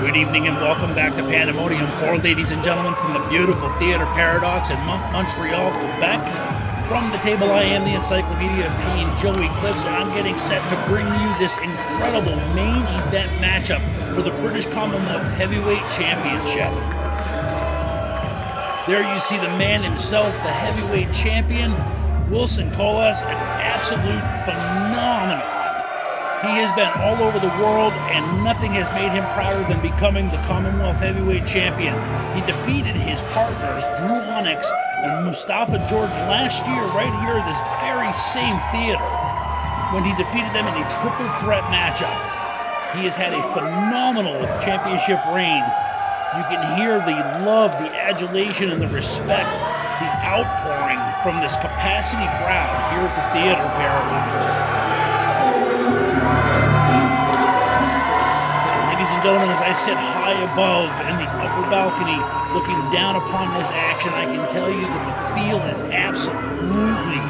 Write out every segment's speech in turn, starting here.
Good evening and welcome back to Pandemonium IV, ladies and gentlemen, from the beautiful Théâtre Paradoxe in Montreal, Quebec. From the table, I am the Encyclopedia of Pain, Joey Clips, and I'm getting set to bring you this incredible main event matchup for the British Commonwealth Heavyweight Championship. There you see the man himself, the heavyweight champion, Wilson Colas, an absolute phenomenon. He has been all over the world, and nothing has made him prouder than becoming the Commonwealth Heavyweight Champion. He defeated his partners, Drew Onyx and Mustafa Jordan, last year right here at this very same theater when he defeated them in a triple threat matchup. He has had a phenomenal championship reign. You can hear the love, the adulation, and the respect, the outpouring from this capacity crowd here at the Théâtre Paradoxe. Ladies and gentlemen, as I sit high above in the upper balcony looking down upon this action, I can tell you that the field is absolutely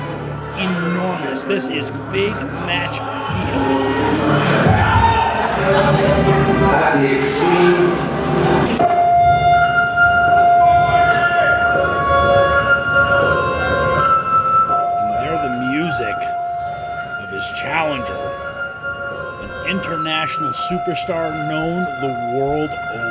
enormous. This is big match field. At the extreme. And there the music of his challenger, international superstar known the world over.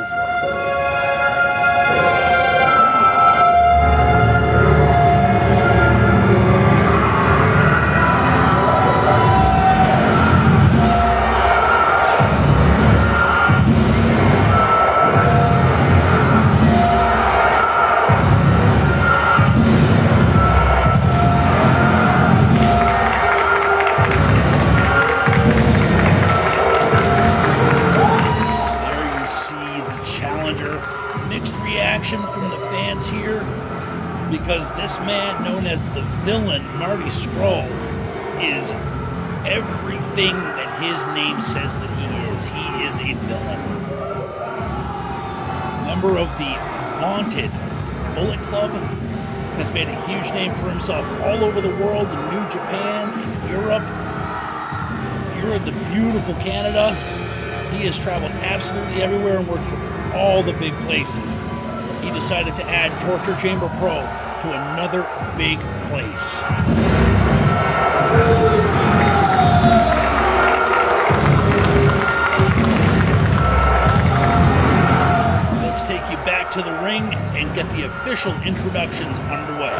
From the fans here, because this man known as the villain, Marty Scurll, is everything that his name says that he is. He is a villain. Member of the vaunted Bullet Club, has made a huge name for himself all over the world, in New Japan, in Europe, here in the beautiful Canada. He has traveled absolutely everywhere and worked for all the big places. He decided to add Torture Chamber Pro to another big place. Let's take you back to the ring and get the official introductions underway.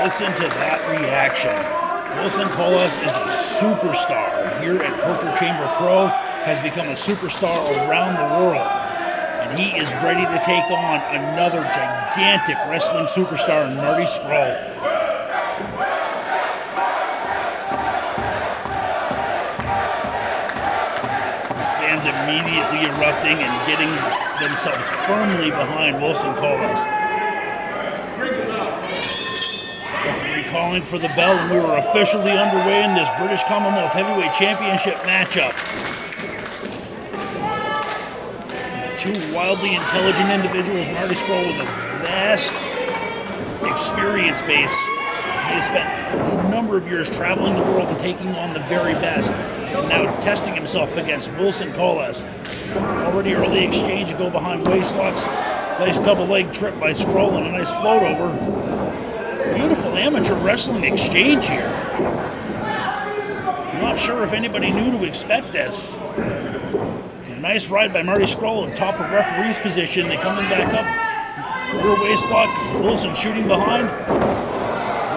Listen to that reaction. Wilson Colas is a superstar here at Torture Chamber Pro, has become a superstar around the world, and he is ready to take on another gigantic wrestling superstar in Marty Scurll. fans immediately erupting and getting themselves firmly behind Wilson Colas. Referee calling for the bell, and we were officially underway in this British Commonwealth Heavyweight Championship matchup. Two wildly intelligent individuals, Marty Scurll with a vast experience base. He has spent a number of years traveling the world and taking on the very best, and now testing himself against Wilson Colas. Already early exchange to go behind waist locks. Nice double leg trip by Scurll and a nice float over. Beautiful amateur wrestling exchange here. Not sure if anybody knew to expect this. Nice ride by Marty Scurll on top of referee's position. They coming back up. Rear waist lock. Wilson shooting behind.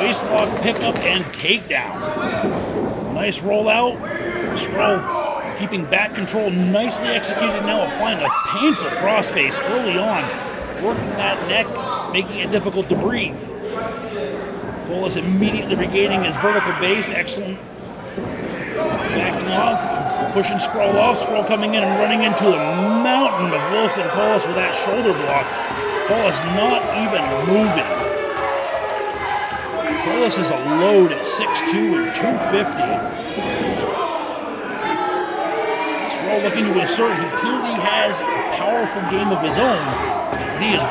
Waist lock, pickup, and takedown. Nice rollout. Scurll keeping back control. Nicely executed now, applying a painful crossface early on. Working that neck, making it difficult to breathe. Colas immediately regaining his vertical base. Excellent. Backing off. Pushing Scurll off. Scurll coming in and running into a mountain of Wilson Colas with that shoulder block. Colas not even moving. Colas is a load at 6'2 and 250. Scurll looking to assert he clearly has a powerful game of his own, but he is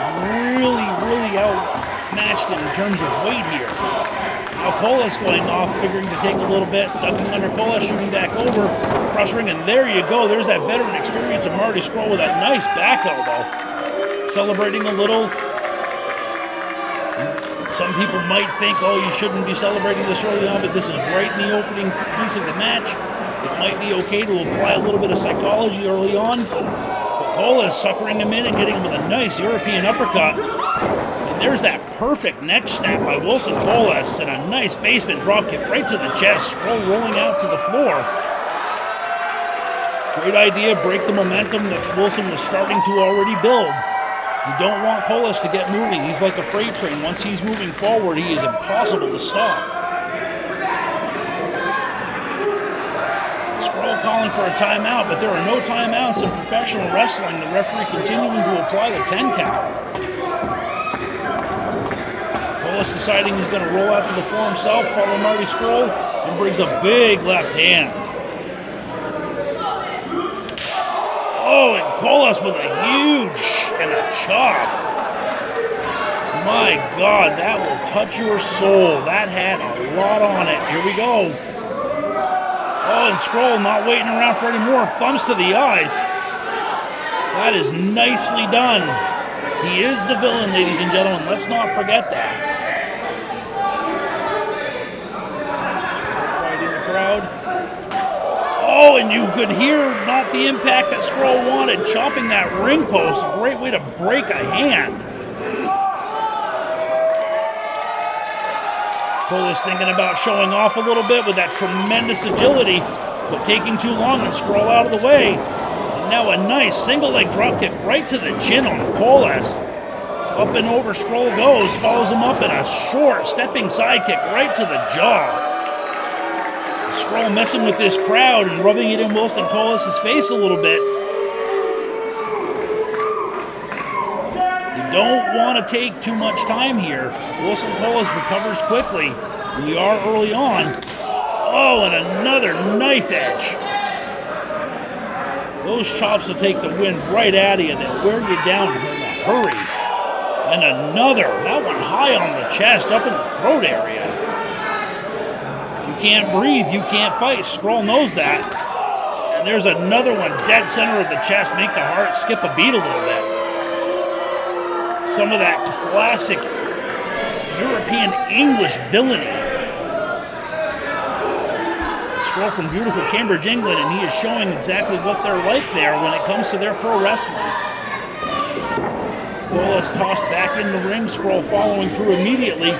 really outmatched in terms of weight here. Now Colas going off, figuring to take a little bit, ducking under Colas, shooting back over, cross ring, and there you go. There's that veteran experience of Marty Scurll with that nice back elbow. Celebrating a little. Some people might think, oh, you shouldn't be celebrating this early on, but this is right in the opening piece of the match. It might be okay to apply a little bit of psychology early on. But Colas suckering him in and getting him with a nice European uppercut. There's that perfect neck snap by Wilson Colas and a nice basement dropkick right to the chest. Scurll rolling out to the floor. Great idea, break the momentum that Wilson was starting to already build. You don't want Colas to get moving. He's like a freight train. Once he's moving forward, he is impossible to stop. Scurll calling for a timeout, but there are no timeouts in professional wrestling. The referee continuing to apply the 10 count. Colas deciding he's going to roll out to the floor himself, follow Marty Scurll, and brings a big left hand. Oh, and Colas with a huge and a chop. My God, that will touch your soul. That had a lot on it. Here we go. Oh, and Scurll not waiting around for any more. Thumbs to the eyes. That is nicely done. He is the villain, ladies and gentlemen. Let's not forget that. Oh, and you could hear not the impact that Scurll wanted, chopping that ring post. A great way to break a hand. Colas thinking about showing off a little bit with that tremendous agility, but taking too long and Scurll out of the way. And now a nice single leg drop kick right to the chin on Colas. Up and over Scurll goes, follows him up in a short stepping side kick right to the jaw. Scurll messing with this crowd and rubbing it in Wilson Colas' face a little bit. You don't want to take too much time here. Wilson Colas recovers quickly. We are early on. Oh, and another knife edge. Those chops will take the wind right out of you. They'll wear you down in a hurry. And another, that one high on the chest, up in the throat area. You can't breathe, you can't fight. Scurll knows that. And there's another one dead center of the chest. Make the heart skip a beat a little bit. Some of that classic European English villainy. Scurll from beautiful Cambridge, England, and he is showing exactly what they're like there when it comes to their pro wrestling. Colas tossed back in the ring, Scurll following through immediately.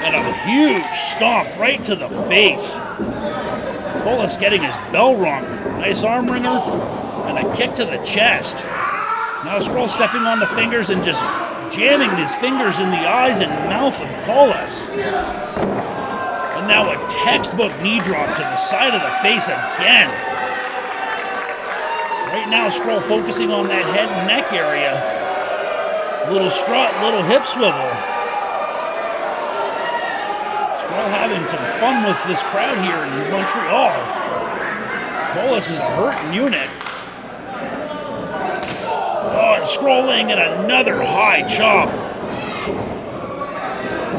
And a huge stomp right to the face. Colas getting his bell rung. Nice arm wringer and a kick to the chest. Now Scurll stepping on the fingers and just jamming his fingers in the eyes and mouth of Colas. And now a textbook knee drop to the side of the face again. Right now, Scurll focusing on that head and neck area. Little strut, little hip swivel. Scurll having some fun with this crowd here in Montreal. Colas is a hurting unit. Oh, and Scurll laying in another high chop.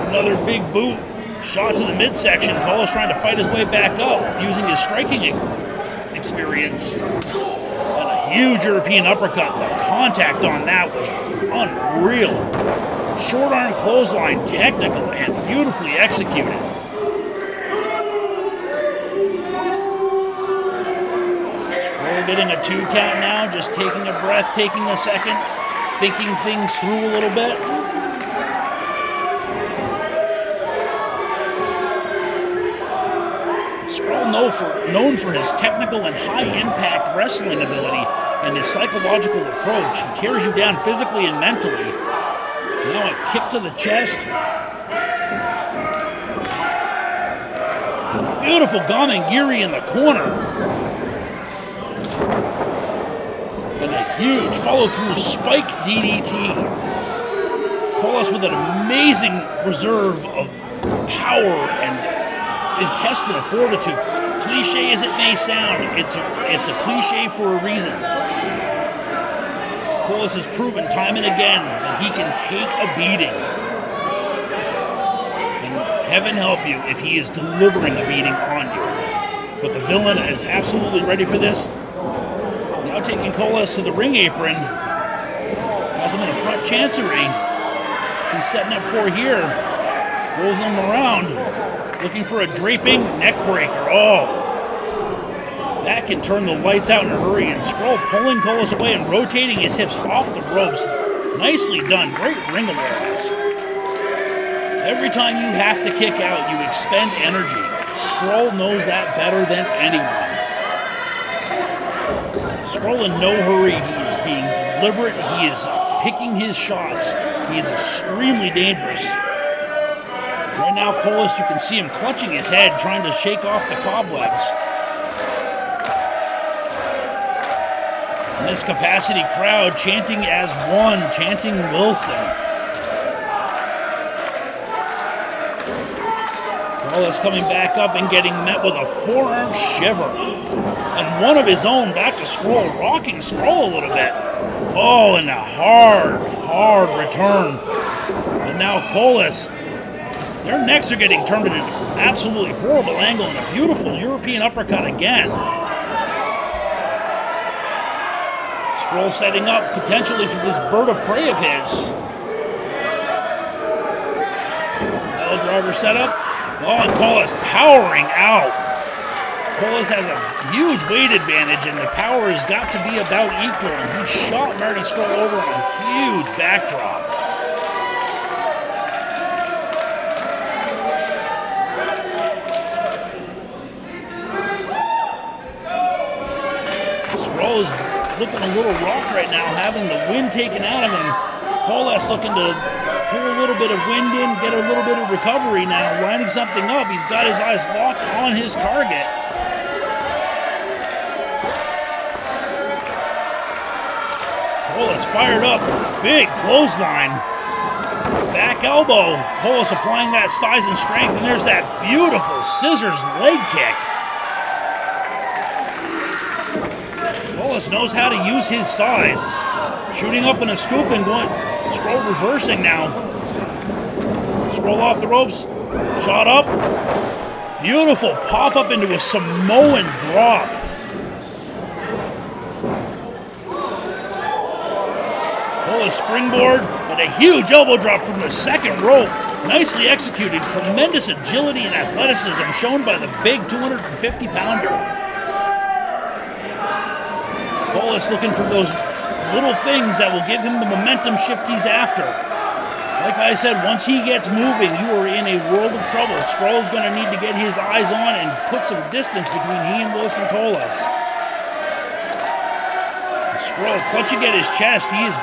Another big boot. Shot to the midsection. Colas trying to fight his way back up using his striking experience. And a huge European uppercut. The contact on that was unreal. Short arm clothesline, technical and beautifully executed. Scurll getting a 2 count now, just taking a breath, taking a second, thinking things through a little bit. Scurll known for his technical and high-impact wrestling ability and his psychological approach. He tears you down physically and mentally. Now a kick to the chest. Beautiful Gamengiri in the corner. And a huge follow-through spike DDT. Colas with an amazing reserve of power and intestinal fortitude. Cliche as it may sound, it's a cliche for a reason. Colas has proven time and again that he can take a beating. And heaven help you if he is delivering a beating on you. But the villain is absolutely ready for this. Now taking Colas to the ring apron. Has him in a front chancery. She's setting up for here. Rolls him around. Looking for a draping neck breaker. Oh, that can turn the lights out in a hurry. And Scurll pulling Colas away and rotating his hips off the ropes. Nicely done. Great ring awareness. Every time you have to kick out, you expend energy. Scurll knows that better than anyone. Scurll in no hurry. He is being deliberate. He is picking his shots. He is extremely dangerous. Right now, Colas, you can see him clutching his head, trying to shake off the cobwebs. And this capacity crowd chanting as one, chanting Wilson. Colas coming back up and getting met with a forearm shiver. And one of his own back to Scurll, rocking Scurll a little bit. Oh, and a hard return. And now Colas. Their necks are getting turned at an absolutely horrible angle and a beautiful European uppercut again. Scurll setting up potentially for this bird of prey of his. Pile driver setup. Oh, and Colas powering out. Colas has a huge weight advantage and the power has got to be about equal, and he shot Marty Scurll over on a huge backdrop. Scurll is looking a little rocked right now, having the wind taken out of him. Colas looking to pull a little bit of wind in, get a little bit of recovery now, lining something up. He's got his eyes locked on his target. Colas fired up, big clothesline. Back elbow, Colas applying that size and strength, and there's that beautiful scissors leg kick. Colas knows how to use his size. Shooting up in a scoop and going. Scurll reversing now. Scurll off the ropes. Shot up. Beautiful pop up into a Samoan drop. Colas springboard and a huge elbow drop from the second rope. Nicely executed. Tremendous agility and athleticism shown by the big 250-pounder. Colas looking for those little things that will give him the momentum shift he's after. Like I said, once he gets moving, you are in a world of trouble. Scurll is going to need to get his eyes on and put some distance between he and Wilson Colas. Scurll clutching at his chest. He is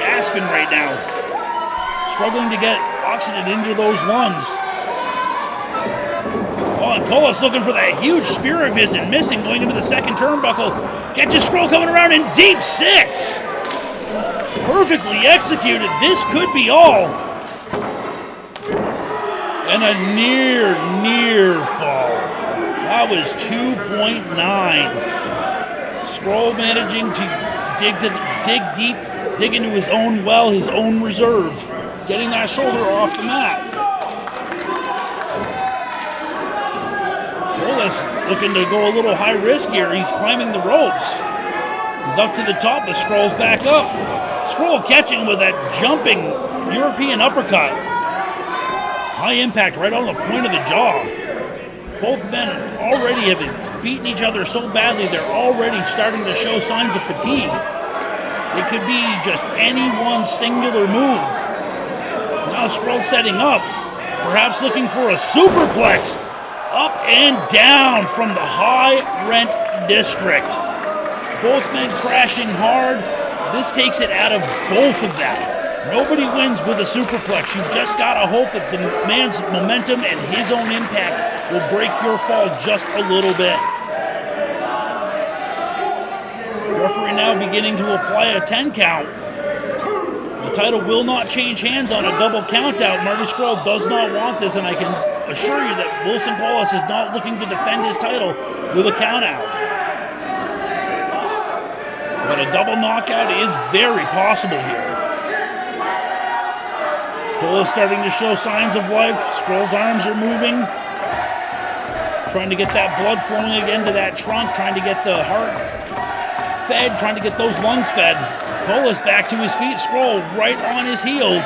gasping right now. Struggling to get oxygen into those lungs. Oh, and Colas looking for that huge spear of his and missing, going into the second turnbuckle. Catches Scurll coming around in deep six. Perfectly executed. This could be all. And a near fall. That was 2.9. Scurll managing to dig deep, dig into his own well, his own reserve. Getting that shoulder off the mat. Colas looking to go a little high risk here. He's climbing the ropes. He's up to the top, but Scurll's back up. Scurll catching with that jumping European uppercut. High impact right on the point of the jaw. Both men already have beaten each other so badly they're already starting to show signs of fatigue. It could be just any one singular move. Now Scurll setting up, perhaps looking for a superplex. Up and down from the high rent district. Both men crashing hard. This takes it out of both of them. Nobody wins with a superplex. You've just got to hope that the man's momentum and his own impact will break your fall just a little bit. Referee now beginning to apply a 10 count. The title will not change hands on a double count out. Marty Scurll does not want this, and I can assure you that Wilson Colas is not looking to defend his title with a count out. But a double knockout is very possible here. Colas starting to show signs of life. Scurll's arms are moving. Trying to get that blood flowing again to that trunk. Trying to get the heart fed. Trying to get those lungs fed. Colas back to his feet. Scurll right on his heels.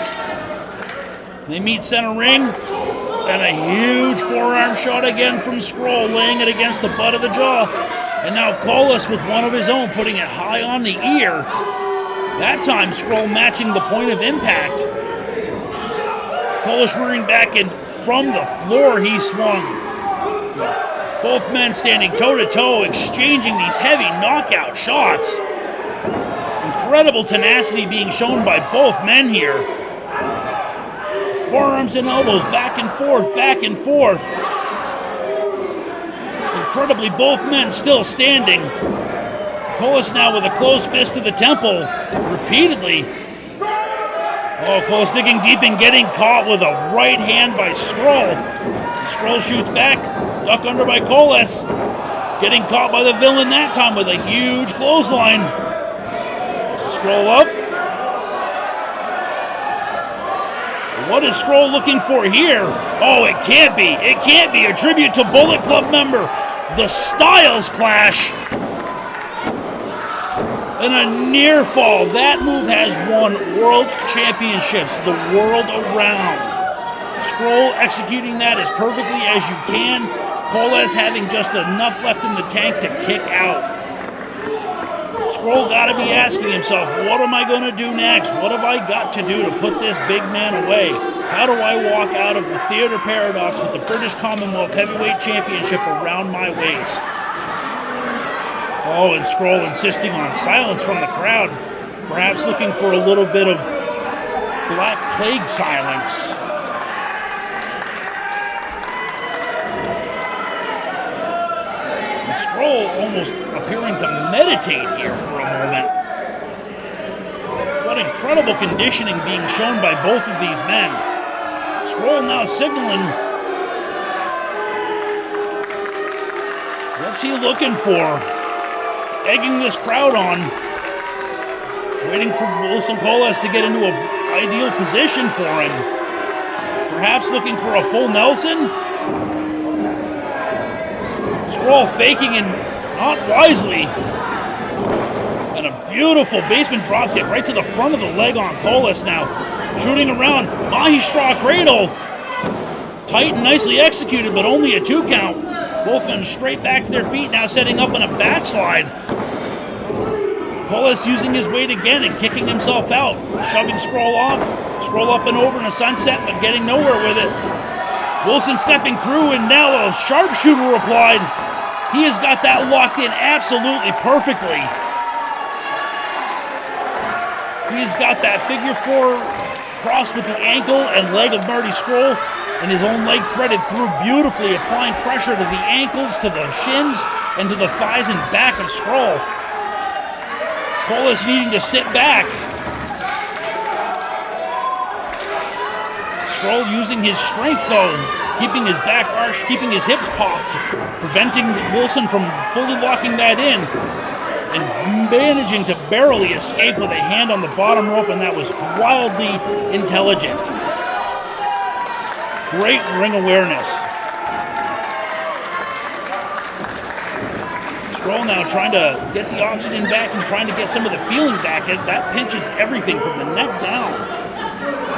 They meet center ring. And a huge forearm shot again from Scurll, laying it against the butt of the jaw. And now Colas with one of his own, putting it high on the ear. That time Scurll matching the point of impact. Colas rearing back, and from the floor he swung. Both men standing toe-to-toe, exchanging these heavy knockout shots. Incredible tenacity being shown by both men here. Forearms and elbows, back and forth, back and forth. Incredibly, both men still standing. Colas now with a closed fist to the temple, repeatedly. Oh, Colas digging deep and getting caught with a right hand by Scurll. Scurll shoots back, duck under by Colas. Getting caught by the villain that time with a huge clothesline. Scurll up. What is Scurll looking for here? Oh, it can't be. It can't be. A tribute to Bullet Club member, the Styles Clash. And a near fall. That move has won world championships the world around. Scurll executing that as perfectly as you can. Colas having just enough left in the tank to kick out. Scurll got to be asking himself, what am I going to do next? What have I got to do to put this big man away? How do I walk out of the Théâtre Paradoxe with the British Commonwealth Heavyweight Championship around my waist? Oh, and Scurll insisting on silence from the crowd, perhaps looking for a little bit of Black Plague silence. And Scurll almost appearing to meditate here for a moment. What incredible conditioning being shown by both of these men. Scurll now signaling. What's he looking for? Egging this crowd on. Waiting for Wilson Colas to get into an ideal position for him. Perhaps looking for a full Nelson? Scurll faking and not wisely. And a beautiful basement dropkick right to the front of the leg on Colas now. Shooting around. Mahishtra cradle. Tight and nicely executed, but only a 2 count. Both men straight back to their feet, now setting up on a backslide. Colas using his weight again and kicking himself out. Shoving Scurll off. Scurll up and over in a sunset, but getting nowhere with it. Wilson stepping through, and now a sharpshooter applied. He has got that locked in absolutely perfectly. He's got that figure 4 crossed with the ankle and leg of Marty Scurll. and his own leg threaded through beautifully, applying pressure to the ankles, to the shins, and to the thighs and back of Scurll. Colas needing to sit back. Scurll using his strength, though, keeping his back arched, keeping his hips popped, preventing Wilson from fully locking that in, and managing to barely escape with a hand on the bottom rope, and that was wildly intelligent. Great ring awareness. Scurll now trying to get the oxygen back and trying to get some of the feeling back. That pinches everything from the neck down.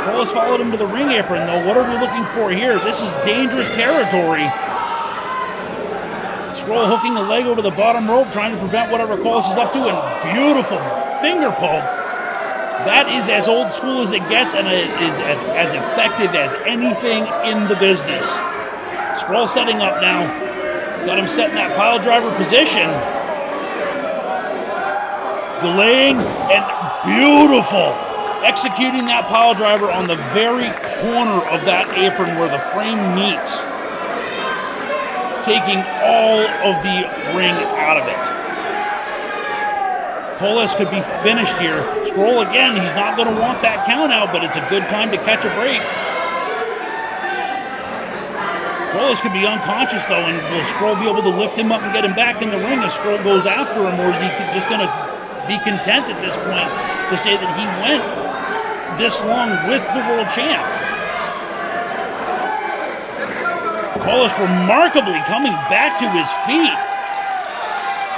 Colas followed him to the ring apron, though. What are we looking for here? This is dangerous territory. Scurll hooking the leg over the bottom rope, trying to prevent whatever Colas is up to, and beautiful finger poke. That is as old school as it gets, and it is as effective as anything in the business. Scurll setting up now. Got him set in that pile driver position. Delaying, and beautiful. Executing that pile driver on the very corner of that apron where the frame meets. Taking all of the ring out of it. Colas could be finished here. Scurll again, he's not going to want that count out, but it's a good time to catch a break. Colas could be unconscious though, and will Scurll be able to lift him up and get him back in the ring if Scurll goes after him, or is he just going to be content at this point to say that he went this long with the world champ? Colas remarkably coming back to his feet.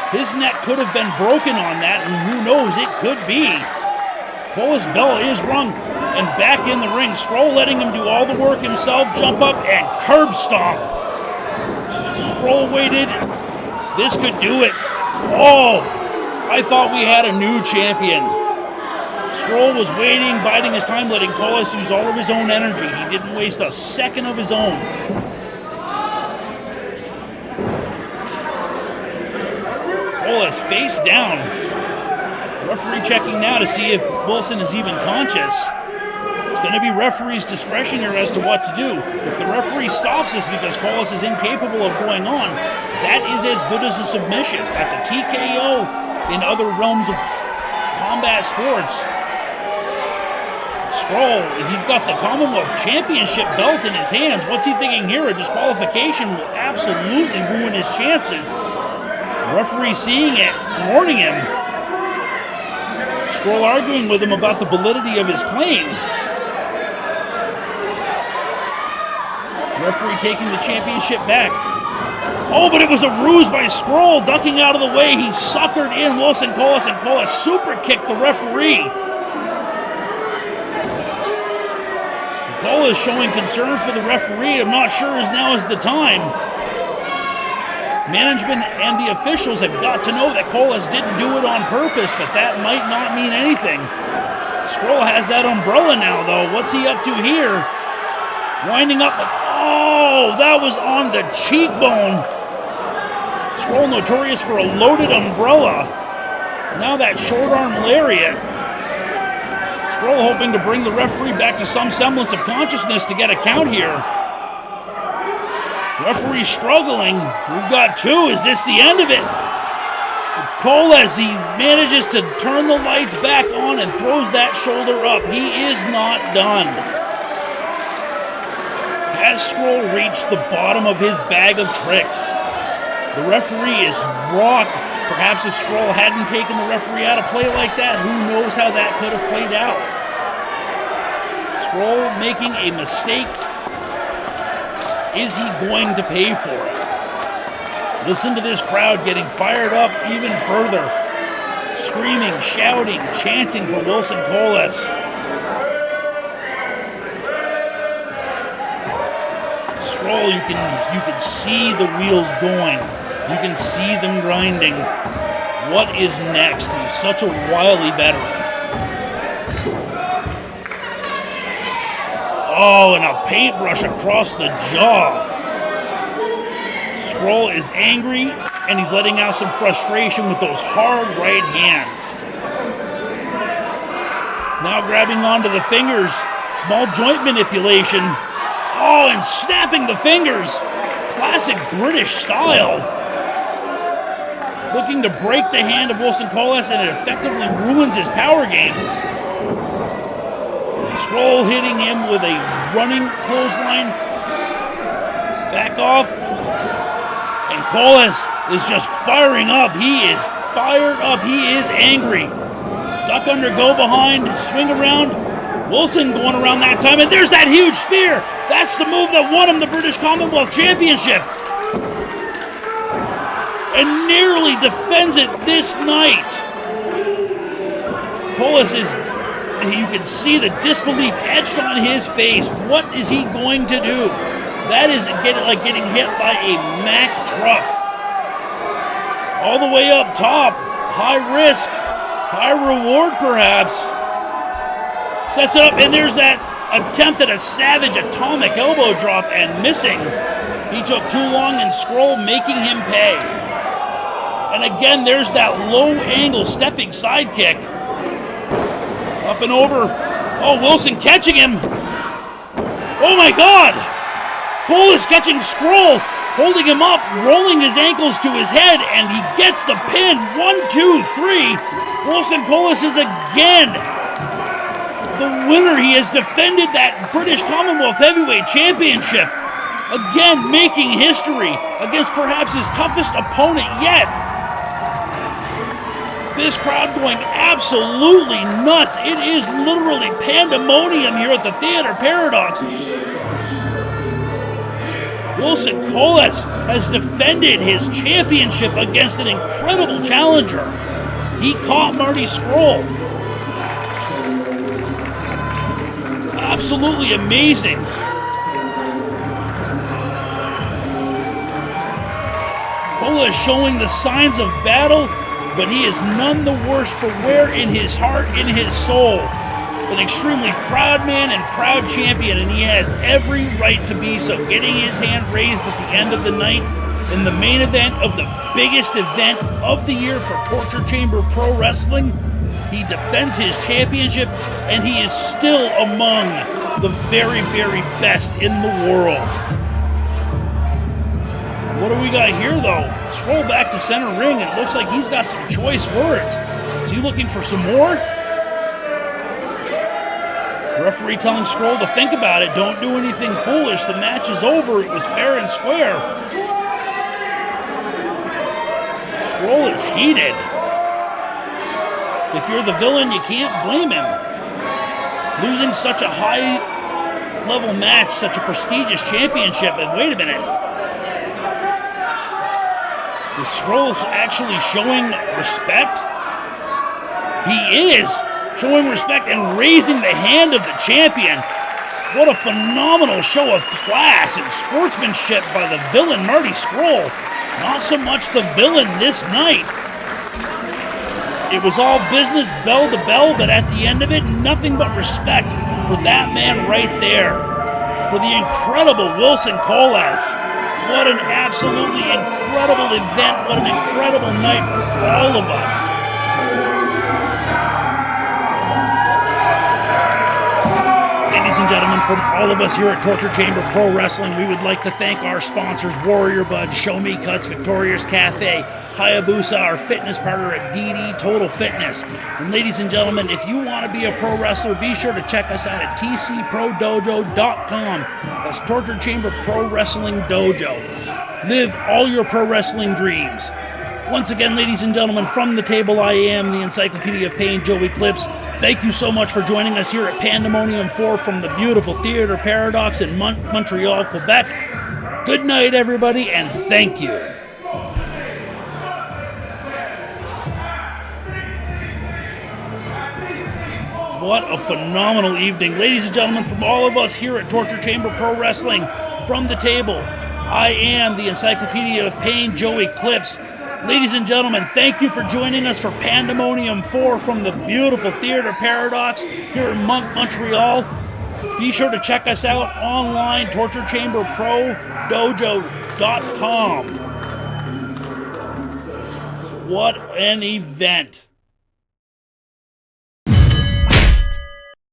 His neck could have been broken on that, and who knows, it could be. Colas' bell is rung, and back in the ring. Scurll letting him do all the work himself, jump up, and curb stomp. Scurll waited. This could do it. Oh, I thought we had a new champion. Scurll was waiting, biding his time, letting Colas use all of his own energy. He didn't waste a second of his own. Colas face down. Referee checking now to see if Wilson is even conscious. It's going to be referee's discretion here as to what to do. If the referee stops this because Colas is incapable of going on, that is as good as a submission. That's a TKO in other realms of combat sports. Scurll, he's got the Commonwealth Championship belt in his hands. What's he thinking here? A disqualification will absolutely ruin his chances. Referee seeing it, warning him. Scurll arguing with him about the validity of his claim. Referee taking the championship back. Oh, but it was a ruse by Scurll, ducking out of the way. He suckered in Wilson Colas, and Colas super kicked the referee. Colas showing concern for the referee. I'm not sure now is the time. Management and the officials have got to know that Colas didn't do it on purpose, but that might not mean anything. Scurll has that umbrella now, though. What's he up to here? Winding up with, oh, that was on the cheekbone. Scurll notorious for a loaded umbrella. Now that short arm lariat. Scurll hoping to bring the referee back to some semblance of consciousness to get a count here. Referee struggling. We've got two. Is this the end of it? Colas, he manages to turn the lights back on and throws that shoulder up. He is not done. Has Scurll reached the bottom of his bag of tricks? The referee is rocked. Perhaps if Scurll hadn't taken the referee out of play like that, who knows how that could have played out. Scurll making a mistake. Is he going to pay for it? Listen to this crowd getting fired up even further. Screaming, shouting, chanting for Wilson Colas. Scurll, you can see the wheels going. You can see them grinding. What is next? He's such a wily veteran. Oh, and a paintbrush across the jaw. Scurll is angry, and he's letting out some frustration with those hard right hands. Now grabbing onto the fingers. Small joint manipulation. Oh, and snapping the fingers. Classic British style. Looking to break the hand of Wilson Colas, and it effectively ruins his power game. Scurll hitting him with a running clothesline. Back off. And Colas is just firing up. He is fired up. He is angry. Duck under, go behind, swing around. Wilson going around that time, and there's that huge spear. That's the move that won him the British Commonwealth Championship. And nearly defends it this night. Colas is, you can see the disbelief etched on his face. What is he going to do? That is like getting hit by a Mack truck. All the way up top. High risk, high reward perhaps. Sets it up, and there's that attempt at a savage atomic elbow drop, and missing. He took too long, and Scurll making him pay. And again, there's that low angle stepping sidekick. Up and over. Oh, Wilson catching him. Oh my God! Colas catching Scurll, holding him up, rolling his ankles to his head, and he gets the pin. 1, 2, 3. Wilson Colas is again the winner. He has defended that British Commonwealth Heavyweight Championship. Again, making history against perhaps his toughest opponent yet. This crowd going absolutely nuts. It is literally pandemonium here at the Théâtre Paradoxe. Wilson Colas has defended his championship against an incredible challenger. He caught Marty Scurll. Absolutely amazing. Colas showing the signs of battle, but he is none the worse for wear in his heart, in his soul. An extremely proud man and proud champion, and he has every right to be so. Getting his hand raised at the end of the night in the main event of the biggest event of the year for Torture Chamber Pro Wrestling. He defends his championship, and he is still among the very, very best in the world. What do we got here, though? Scroll back to center ring, and it looks like he's got some choice words. Is he looking for some more? Referee telling Scurll to think about it. Don't do anything foolish. The match is over. It was fair and square. Scurll is heated. If you're the villain, you can't blame him. Losing such a high-level match, such a prestigious championship, and wait a minute. Is Scurll actually showing respect? He is showing respect and raising the hand of the champion. What a phenomenal show of class and sportsmanship by the villain, Marty Scurll. Not so much the villain this night. It was all business, bell to bell, but at the end of it, nothing but respect for that man right there. For the incredible Wilson Colas. What an absolutely incredible event. What an incredible night for all of us. Ladies and gentlemen, from all of us here at Torture Chamber Pro Wrestling, we would like to thank our sponsors, Warrior Bud, Show Me Cuts, Victoria's Cafe, Hayabusa, our fitness partner at DD Total Fitness. And ladies and gentlemen, if you want to be a pro wrestler, be sure to check us out at tcprodojo.com. That's Torture Chamber Pro Wrestling Dojo. Live all your pro wrestling dreams. Once again, ladies and gentlemen, from the table I am, the Encyclopedia of Pain, Joey Clips. Thank you so much for joining us here at Pandemonium IV from the beautiful Théâtre Paradoxe in Montreal, Quebec. Good night, everybody, and thank you. What a phenomenal evening. Ladies and gentlemen, from all of us here at Torture Chamber Pro Wrestling, from the table, I am the Encyclopedia of Pain, Joey Clips. Ladies and gentlemen, thank you for joining us for Pandemonium IV from the beautiful Théâtre Paradoxe here in Montreal. Be sure to check us out online, torturechamberprodojo.com. What an event.